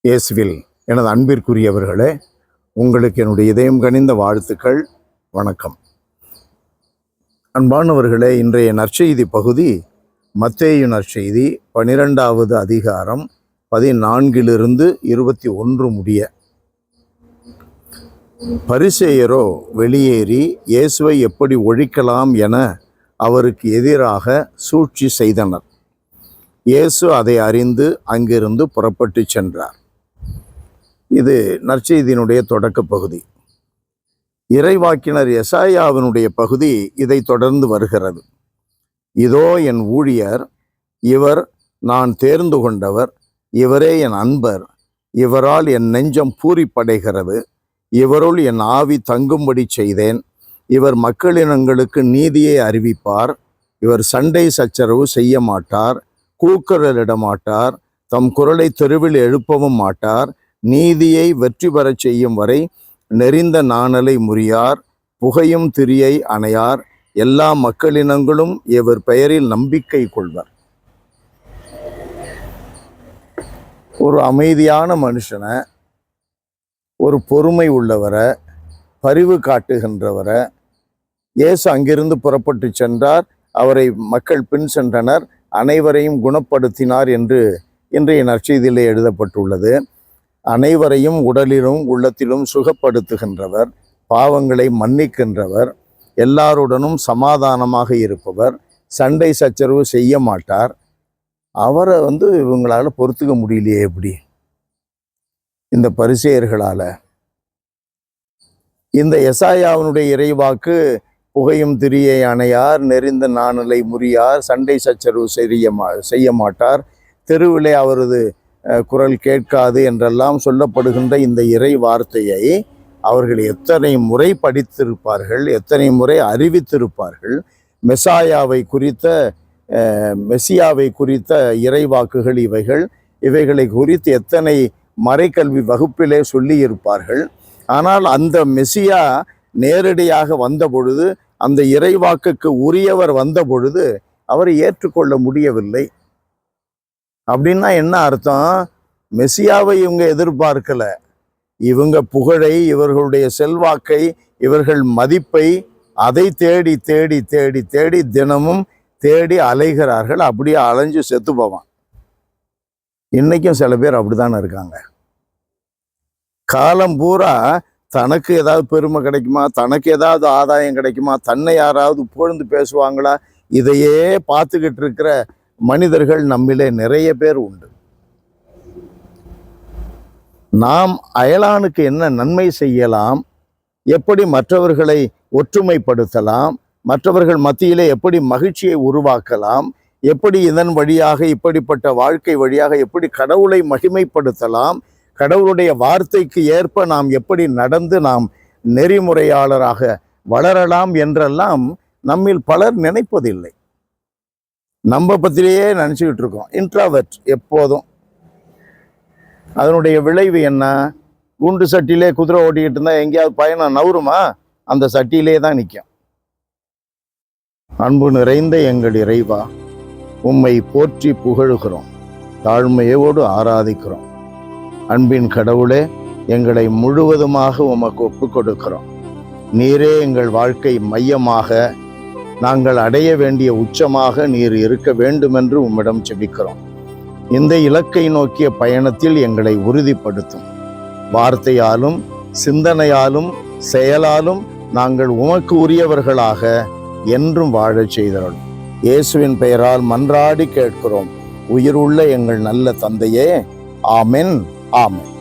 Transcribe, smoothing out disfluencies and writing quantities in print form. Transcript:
இயேசுவில் எனது அன்பிற்குரியவர்களே, உங்களுக்கு என்னுடைய இதயம் கனிந்த வாழ்த்துக்கள். வணக்கம். அன்பானவர்களே, இன்றைய நற்செய்தி பகுதி மத்தேயு நற்செய்தி 12வது அதிகாரம் 14 21 முடிய. பரிசேயரோ வெளியேறி இயேசுவை எப்படி ஒழிக்கலாம் என அவருக்கு எதிராக சூழ்ச்சி செய்தனர். இயேசு அதை அறிந்து அங்கிருந்து புறப்பட்டு சென்றார். இது நற்செய்தியினுடைய தொடக்க பகுதி. இறைவாக்கினர் எசாயாவினுடைய பகுதி இதை தொடர்ந்து வருகிறது. இதோ என் ஊழியர், இவர் நான் தேர்ந்து கொண்டவர், இவரே என் அன்பர், இவரால் என் நெஞ்சம் பூரிப்படைகிறது, இவருள் என் ஆவி தங்கும்படி செய்தேன், இவர் மக்களினங்களுக்கு நீதியை அறிவிப்பார், இவர் சண்டை சச்சரவு செய்ய மாட்டார், கூக்குரலிட மாட்டார், தம் குரலை தெருவில் எழுப்பவும் மாட்டார், நீதியை வெற்றி பெறச் செய்யும் வரை நெறிந்த நாணலை முறியார், புகையும் திரியை அணையார், எல்லா மக்களினங்களும் இவர் பெயரில் நம்பிக்கை கொள்வர். ஒரு அமைதியான மனுஷனை, ஒரு பொறுமை உள்ளவரை, பரிவு காட்டுகின்றவரை இயேசு அங்கிருந்து புறப்பட்டு சென்றார். அவரை மக்கள் பின் சென்றனர், அனைவரையும் குணப்படுத்தினார் என்று இன்றைய நற்செய்தியிலே எழுதப்பட்டுள்ளது. அனைவரையும் உடலிலும் உள்ளத்திலும் சுகப்படுத்துகின்றவர், பாவங்களை மன்னிக்கின்றவர், எல்லாருடனும் சமாதானமாக இருப்பவர், சண்டை சச்சரவு செய்ய மாட்டார். அவரை இவங்களால பொறுத்துக்க முடியலையே. எப்படி இந்த பரிசேயர்களால? இந்த எசாயாவினுடைய இறைவாக்கு புகையும் திரியை அணையார், நெறிந்த நாணலை முறியார், சண்டை சச்சரவு செய்ய மாட்டார், தெருவிலே அவரது குரல் கேட்காது என்றெல்லாம் சொல்லப்படுகின்ற இந்த இறை வார்த்தையை அவர்கள் எத்தனை முறை படித்திருப்பார்கள், எத்தனை முறை அறிவித்திருப்பார்கள். மெசியாவை குறித்த இறைவாக்குகள் இவைகளை குறித்து எத்தனை மறைக்கல்வி வகுப்பிலே சொல்லி இருப்பார்கள். ஆனால் அந்த மெசியா நேரடியாக வந்த பொழுது, அந்த இறைவாக்குக்கு உரியவர் வந்த பொழுது அவரை ஏற்றுக்கொள்ள முடியவில்லை. அப்படின்னா என்ன அர்த்தம்? மெசியாவை இவங்க எதிர்பார்க்கல. இவங்க புகழை, இவர்களுடைய செல்வாக்கை, இவர்கள் மதிப்பை, அதை தேடி தேடி தேடி தேடி தினமும் தேடி அலைகிறார்கள். அப்படியே அலைஞ்சு செத்து போவான். இன்னைக்கும் சில பேர் அப்படித்தானே இருக்காங்க. காலம் பூரா தனக்கு ஏதாவது பெருமை கிடைக்குமா, தனக்கு ஏதாவது ஆதாயம் கிடைக்குமா, தன்னை யாராவது புகழ்ந்து பேசுவாங்களா, இதையே பார்த்துக்கிட்டு இருக்கிற மனிதர்கள் நம்மிலே நிறைய பேர் உண்டு. நாம் அயலானுக்கு என்ன நன்மை செய்யலாம், எப்படி மற்றவர்களை ஒற்றுமைப்படுத்தலாம், மற்றவர்கள் மத்தியிலே எப்படி மகிழ்ச்சியை உருவாக்கலாம், எப்படி இதன் வழியாக, இப்படிப்பட்ட வாழ்க்கை வழியாக எப்படி கடவுளை மகிமைப்படுத்தலாம், கடவுளுடைய வார்த்தைக்கு ஏற்ப நாம் எப்படி நடந்து நாம் நெறிமுறையாளராக வளரலாம் என்றெல்லாம் நம்மில் பலர் நினைப்பதில்லை. நம்ம பத்திலேயே நினச்சிக்கிட்டு இருக்கோம். இன்ட்ராவர்ட் எப்போதும். அதனுடைய விளைவு என்ன? குண்டு சட்டியிலே குதிரை ஓட்டிக்கிட்டு இருந்தால் எங்கேயாவது பயணம் நவருமா? அந்த சட்டியிலே தான் நிற்கும். அன்பு நிறைந்த எங்கள் இறைவா, உம்மை போற்றி புகழுகிறோம், தாழ்மையோடு ஆராதிக்கிறோம். அன்பின் கடவுளே, எங்களை முழுவதுமாக உமக்கு ஒப்பு கொடுக்கிறோம். நீரே எங்கள் வாழ்க்கை மையமாக, நாங்கள் அடைய வேண்டிய உச்சமாக நீர் இருக்க வேண்டுமென்று உம்மிடம் ஜெபிக்கிறோம். இந்த இலக்கை நோக்கிய பயணத்தில் எங்களை உறுதிப்படுத்தும். வார்த்தையாலும் சிந்தனையாலும் செயலாலும் நாங்கள் உமக்கு உரியவர்களாக என்றும் வாழச் செய்தருளும். இயேசுவின் பெயரால் மன்றாடி கேட்கிறோம், உயிருள்ள எங்கள் நல்ல தந்தையே. ஆமென், ஆமென்.